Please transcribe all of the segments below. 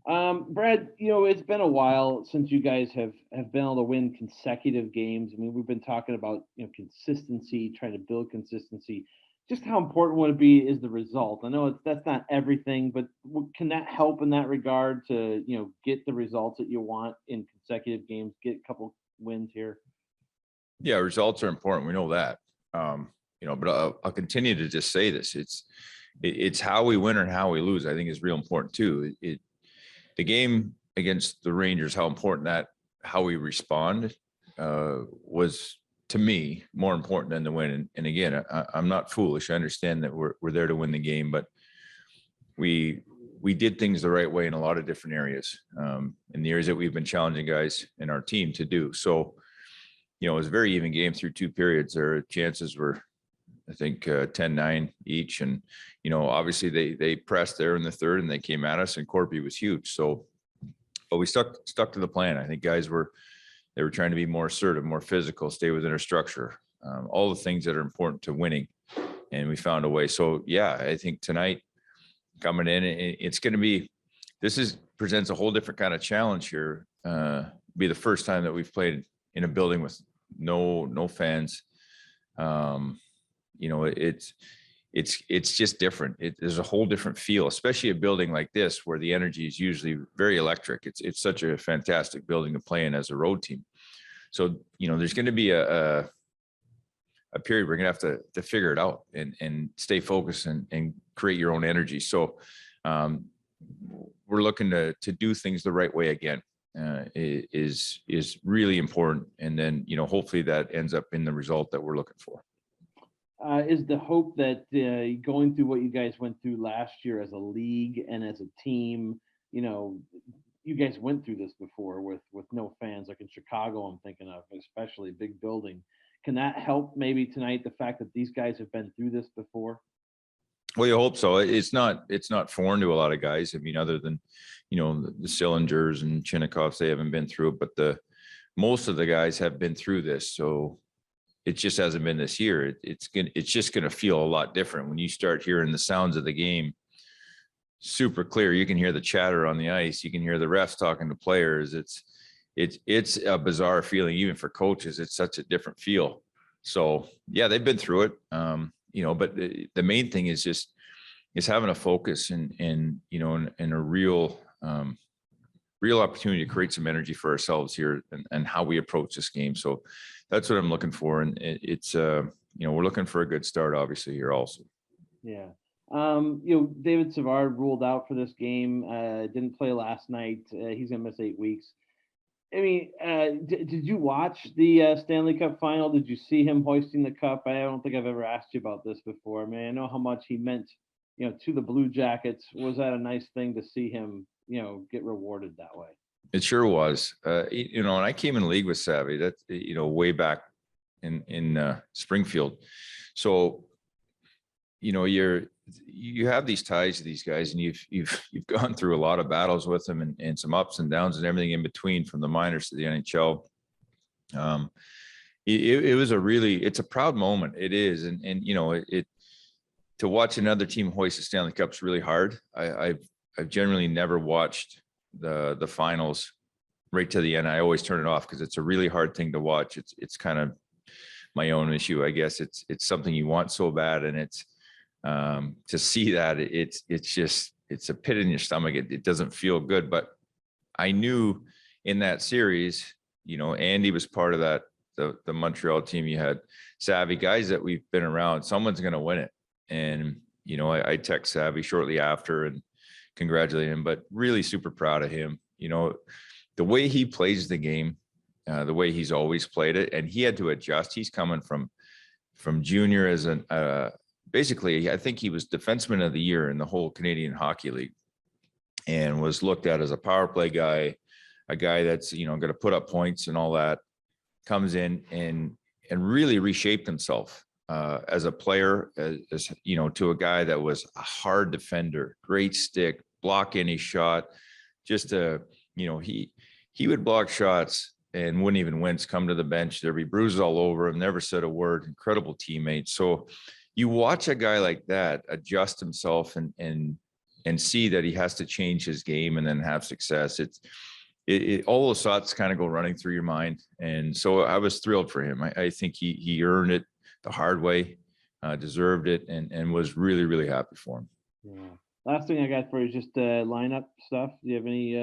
Brad, it's been a while since you guys have been able to win consecutive games. I mean, we've been talking about consistency, trying to build consistency. Just how important would it be is the result? I know that's not everything, but can that help in that regard to get the results that you want in consecutive games, get a couple wins here? Yeah, results are important. We know that. But I'll continue to just say this. It's how we win and how we lose, I think, is real important too. The game against the Rangers, how important that how we respond was, to me, more important than the win. And again, I'm not foolish. I understand that we're there to win the game, but we did things the right way in a lot of different areas, in the areas that we've been challenging guys in our team to do. So, it was a very even game through two periods. Their chances were, I think, 10-9 each. And, obviously they pressed there in the third and they came at us, and Corby was huge. So, but we stuck to the plan. I think guys were trying to be more assertive, more physical, stay within our structure, all the things that are important to winning. And we found a way. So, yeah, I think tonight coming in, it's going to be, presents a whole different kind of challenge here. Be the first time that we've played in a building with no fans. It's just different. There's a whole different feel, especially a building like this where the energy is usually very electric. It's such a fantastic building to play in as a road team. So, there's going to be a period we're going to have to figure it out and stay focused and create your own energy. So we're looking to do things the right way again. Is really important, and then hopefully that ends up in the result that we're looking for. Is the hope that going through what you guys went through last year as a league and as a team, you guys went through this before with no fans, like in Chicago, I'm thinking of, especially big building. Can that help maybe tonight, the fact that these guys have been through this before? Well, you hope so. It's not foreign to a lot of guys. I mean, other than, the Cylinders and Chinnikovs, they haven't been through it, but most of the guys have been through this. So it just hasn't been this year. It's just going to feel a lot different when you start hearing the sounds of the game super clear. You can hear the chatter on the ice. You can hear the refs talking to players. It's a bizarre feeling, even for coaches. It's such a different feel. So yeah, they've been through it. But the main thing is having a focus and a real opportunity to create some energy for ourselves here and how we approach this game. So that's what I'm looking for. And it's we're looking for a good start, obviously, here also. Yeah. David Savard ruled out for this game, didn't play last night. He's going to miss 8 weeks. I mean, did you watch the Stanley Cup Final? Did you see him hoisting the cup? I don't think I've ever asked you about this before. I mean, I know how much he meant, to the Blue Jackets. Was that a nice thing to see him, get rewarded that way? It sure was. And I came in the league with Savvy, that, way back in Springfield. So, you have these ties to these guys, and you've gone through a lot of battles with them and some ups and downs and everything in between, from the minors to the NHL. It's a proud moment. It is. And to watch another team hoist the Stanley Cup is really hard. I've generally never watched the finals right to the end. I always turn it off because it's a really hard thing to watch. It's kind of my own issue, I guess. It's something you want so bad, and it's to see that it's a pit in your stomach. It doesn't feel good. But I knew in that series, Andy was part of that, the Montreal team. You had Savvy, guys that we've been around. Someone's going to win it. And, I text Savvy shortly after and congratulate him, but really super proud of him. The way he plays the game, the way he's always played it, and he had to adjust. He's coming from junior as basically, I think he was defenseman of the year in the whole Canadian Hockey League, and was looked at as a power play guy, a guy that's, going to put up points and all that. Comes in and really reshaped himself as a player, as to a guy that was a hard defender, great stick, block any shot. Just he would block shots and wouldn't even wince, come to the bench. There'd be bruises all over him, never said a word, incredible teammate. So you watch a guy like that adjust himself and and see that he has to change his game and then have success. All those thoughts kind of go running through your mind. And so I was thrilled for him. I think he earned it the hard way, deserved it, and was really, really happy for him. Yeah. Last thing I got for you is just lineup stuff. Do you have any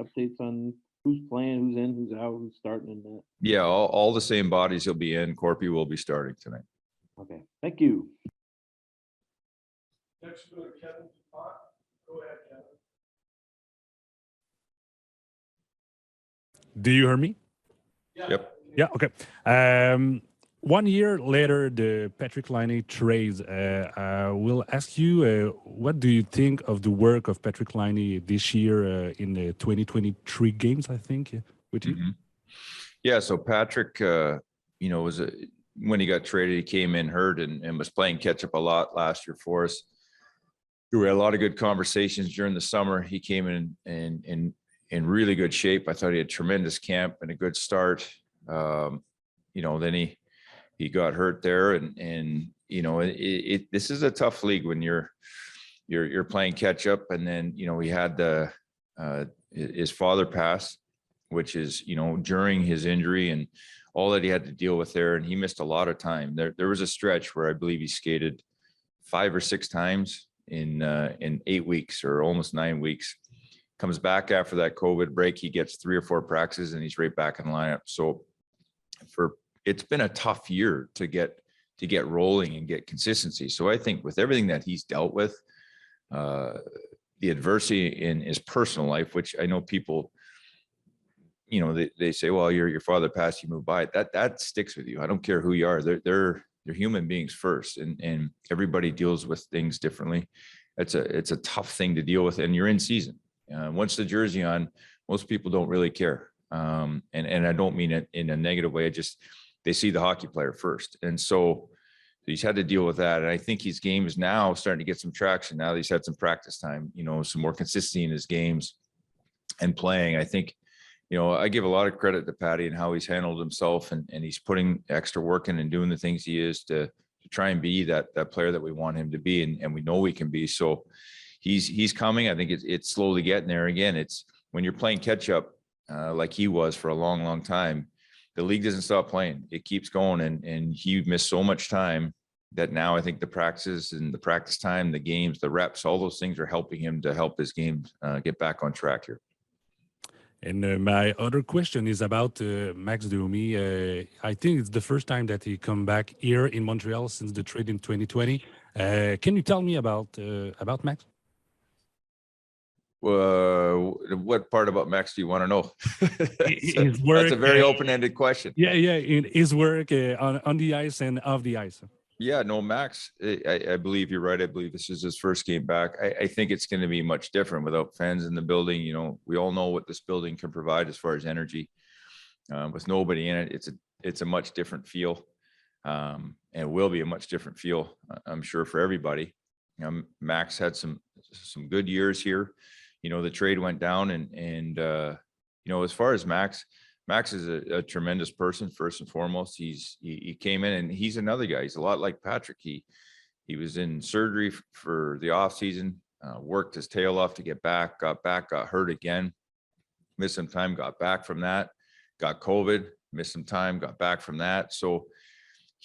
updates on who's playing, who's in, who's out, who's starting in that? Yeah, all the same bodies he'll be in. Corpy will be starting tonight. Okay, thank you. Next, go to Kevin. Go ahead, Kevin. Do you hear me? Yep. Yeah. Okay. 1 year later, the Patrick Laine trades. We'll ask you, what do you think of the work of Patrick Laine this year in the 2023 games? I think with you. Mm-hmm. Yeah. So Patrick, was when he got traded, he came in hurt and was playing catch up a lot last year for us. We had a lot of good conversations during the summer. He came in really good shape. I thought he had tremendous camp and a good start. Then he got hurt there, and this is a tough league when you're playing catch up. And then he had his father pass, which is during his injury and all that he had to deal with there, and he missed a lot of time. There was a stretch where I believe he skated 5 or 6 times in 8 weeks or almost 9 weeks. Comes back after that COVID break, he gets 3 or 4 practices and he's right back in the lineup. So it's been a tough year to get rolling and get consistency. So I think with everything that he's dealt with, the adversity in his personal life, which I know people, they say, well, your father passed, you move by it. That sticks with you. I don't care who you are. They're human beings first, and everybody deals with things differently. It's a tough thing to deal with, and you're in season. Once the jersey on, most people don't really care. And I don't mean it in a negative way. They see the hockey player first. And so he's had to deal with that. And I think his game is now starting to get some traction. Now that he's had some practice time, some more consistency in his games and playing. I think, I give a lot of credit to Patty and how he's handled himself, and he's putting extra work in and doing the things he is to try and be that player that we want him to be. And we know we can be. So he's coming. I think it's slowly getting there. Again, it's when you're playing catch up like he was for a long, long time, the league doesn't stop playing. It keeps going. And he missed so much time that now I think the practices and the practice time, the games, the reps, all those things are helping him to help his game get back on track here. And my other question is about Max Domi. I think it's the first time that he come back here in Montreal since the trade in 2020. Can you tell me about Max? What part about Max do you want to know? His work, that's a very open-ended question. Yeah, in his work on the ice and off the ice. Yeah, no, Max, I believe you're right. I believe this is his first game back. I think it's going to be much different without fans in the building. We all know what this building can provide as far as energy. With nobody in it, it's a much different feel, and it will be a much different feel, I'm sure, for everybody. Max had some good years here. The trade went down, and as far as Max is a tremendous person, first and foremost. He came in, and he's another guy. He's a lot like Patrick. He was in surgery for the off season, worked his tail off to get back, got hurt again, missed some time, got back from that, got COVID, missed some time, got back from that. So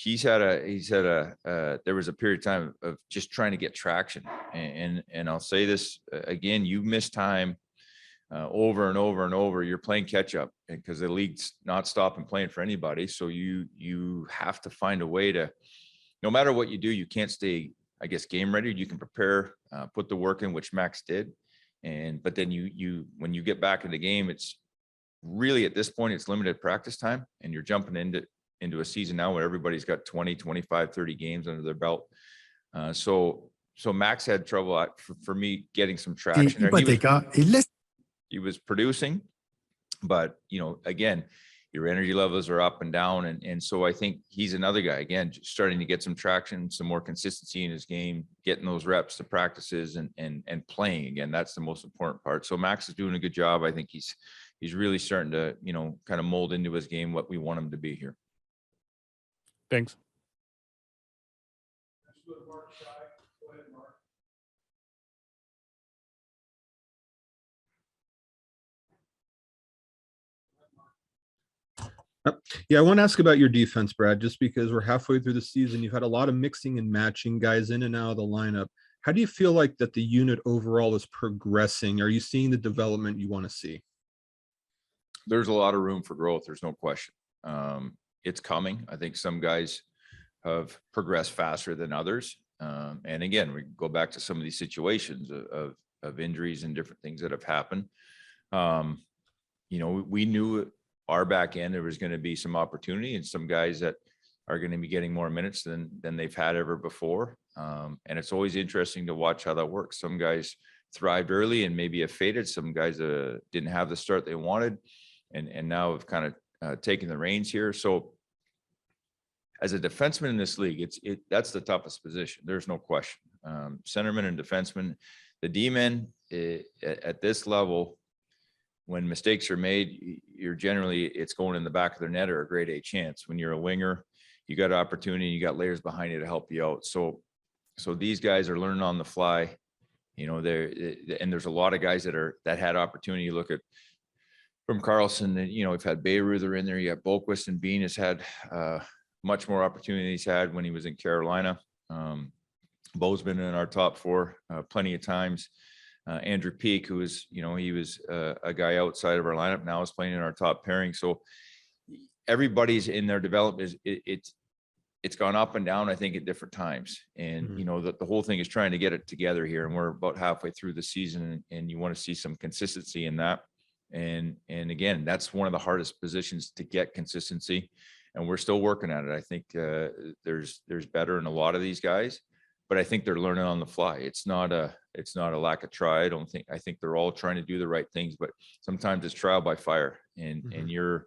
there was a period of time of just trying to get traction. And I'll say this again, you miss time over and over and over. You're playing catch up because the league's not stopping playing for anybody. So you have to find a way to, no matter what you do, you can't stay, I guess, game ready. You can prepare, put the work in, which Max did. But then when you get back in the game, it's really, at this point, it's limited practice time, and you're jumping into a season now where everybody's got 20, 25, 30 games under their belt. So Max had trouble for me getting some traction there. He was producing, but again, your energy levels are up and down. And so I think he's another guy, again, just starting to get some traction, some more consistency in his game, getting those reps, the practices, and playing again. That's the most important part. So Max is doing a good job. I think he's really starting to, kind of mold into his game what we want him to be here. Thanks. Yeah, I want to ask about your defense, Brad, just because we're halfway through the season. You've had a lot of mixing and matching guys in and out of the lineup. How do you feel like that the unit overall is progressing? Are you seeing the development you want to see? There's a lot of room for growth. There's no question. It's coming. I think some guys have progressed faster than others. And again, we go back to some of these situations of injuries and different things that have happened. We knew our back end, there was going to be some opportunity and some guys that are going to be getting more minutes than they've had ever before. And it's always interesting to watch how that works. Some guys thrived early and maybe have faded. Some guys didn't have the start they wanted and now have kind of taken the reins here. So as a defenseman in this league, that's the toughest position. There's no question. Centerman and defenseman, the D-men at this level, when mistakes are made, it's going in the back of their net or a grade A chance. When you're a winger, you got opportunity, you got layers behind you to help you out. So these guys are learning on the fly. And there's a lot of guys that had opportunity. You look at from Carlson, we've had Bayreuther in there. You got Boquist, and Bean has had much more opportunity he's had when he was in Carolina. Bo's been in our top four plenty of times. Andrew Peak, who was, he was a guy outside of our lineup, now is playing in our top pairing. So everybody's in their development. It's gone up and down, I think, at different times. And, the whole thing is trying to get it together here. And we're about halfway through the season, and you want to see some consistency in that. And again, that's one of the hardest positions to get consistency. And we're still working at it. I think there's better in a lot of these guys, but I think they're learning on the fly. It's not a lack of try. I think they're all trying to do the right things, but sometimes it's trial by fire, and you're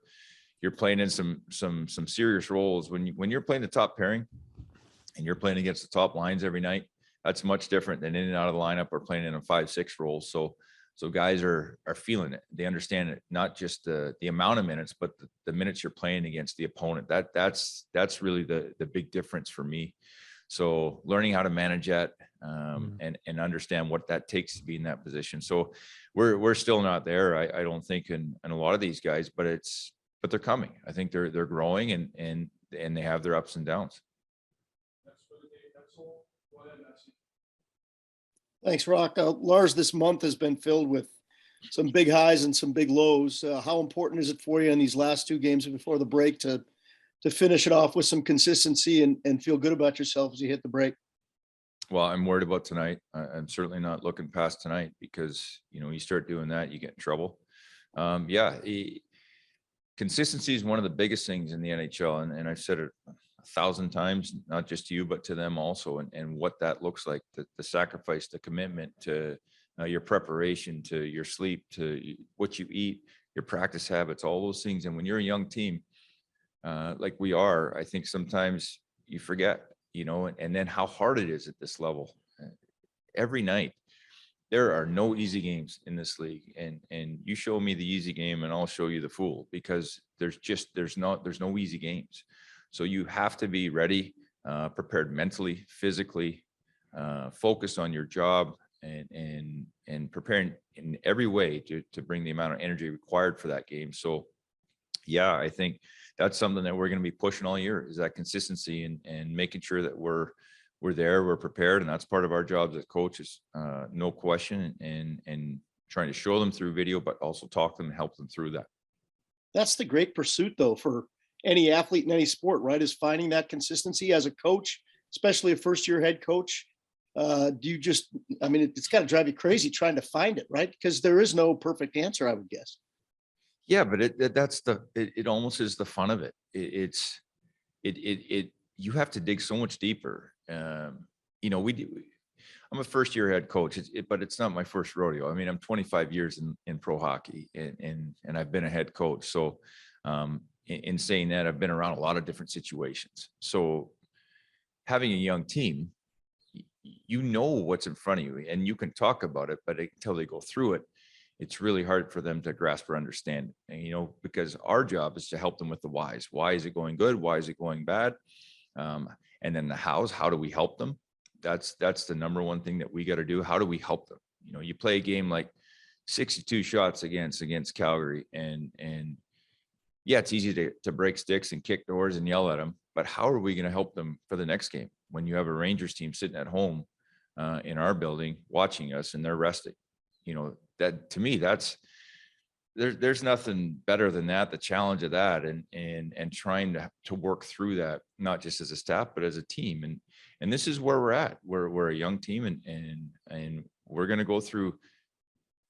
playing in some serious roles when you're playing the top pairing and you're playing against the top lines every night. That's much different than in and out of the lineup or playing in a 5-6 role. So guys are feeling it. They understand it, not just the amount of minutes, but the minutes you're playing against the opponent. That's really the big difference for me. So learning how to manage that and understand what that takes to be in that position. So we're still not there. I don't think in a lot of these guys, but they're coming. I think they're growing and they have their ups and downs. Thanks, Rock. Lars, this month has been filled with some big highs and some big lows. How important is it for you in these last two games before the break to finish it off with some consistency and feel good about yourself as you hit the break? Well, I'm worried about tonight. I'm certainly not looking past tonight because, you start doing that, you get in trouble. Consistency is one of the biggest things in the NHL. And I've said it 1,000 times, not just to you, but to them also. And what that looks like, the sacrifice, the commitment to your preparation, to your sleep, to what you eat, your practice habits, all those things. And when you're a young team, like we are, I think sometimes you forget, and then how hard it is at this level. Every night, there are no easy games in this league, and you show me the easy game and I'll show you the fool, because there's no easy games. So you have to be ready, prepared mentally, physically, focused on your job and preparing in every way to bring the amount of energy required for that game. So yeah, I think that's something that we're going to be pushing all year, is that consistency and making sure that we're there, we're prepared. And that's part of our jobs as coaches, no question, and trying to show them through video, but also talk to them and help them through that. That's the great pursuit, though, for any athlete in any sport, right? Is finding that consistency as a coach, especially a first-year head coach. It's got to drive you crazy trying to find it, right? Because there is no perfect answer, I would guess. Yeah, but it almost is the fun of it. You have to dig so much deeper. I'm a first-year head coach, but it's not my first rodeo. I mean, I'm 25 years in pro hockey, and I've been a head coach. So, in saying that, I've been around a lot of different situations. So, having a young team, what's in front of you, and you can talk about it, but until they go through it, it's really hard for them to grasp or understand. And, because our job is to help them with the whys. Why is it going good? Why is it going bad? And then the hows. How do we help them? That's the number one thing that we got to do. How do we help them? You play a game like 62 shots against Calgary, and yeah, it's easy to break sticks and kick doors and yell at them, but how are we going to help them for the next game when you have a Rangers team sitting at home in our building watching us and they're resting? You know, that to me, there's nothing better than that, the challenge of that, and trying to work through that, not just as a staff, but as a team. And this is where we're at. We're a young team, and we're going to go through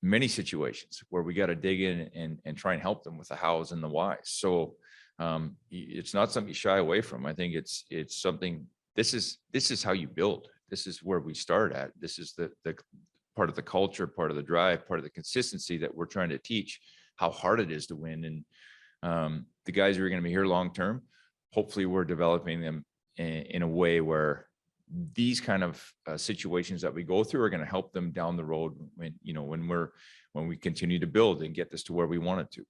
many situations where we got to dig in and try and help them with the hows and the whys. So it's not something you shy away from. I think it's something, this is how you build. This is where we start at. This is the part of the culture, part of the drive, part of the consistency that we're trying to teach, how hard it is to win. And the guys who are going to be here long term, hopefully we're developing them in a way where these kind of situations that we go through are going to help them down the road when we continue to build and get this to where we want it to.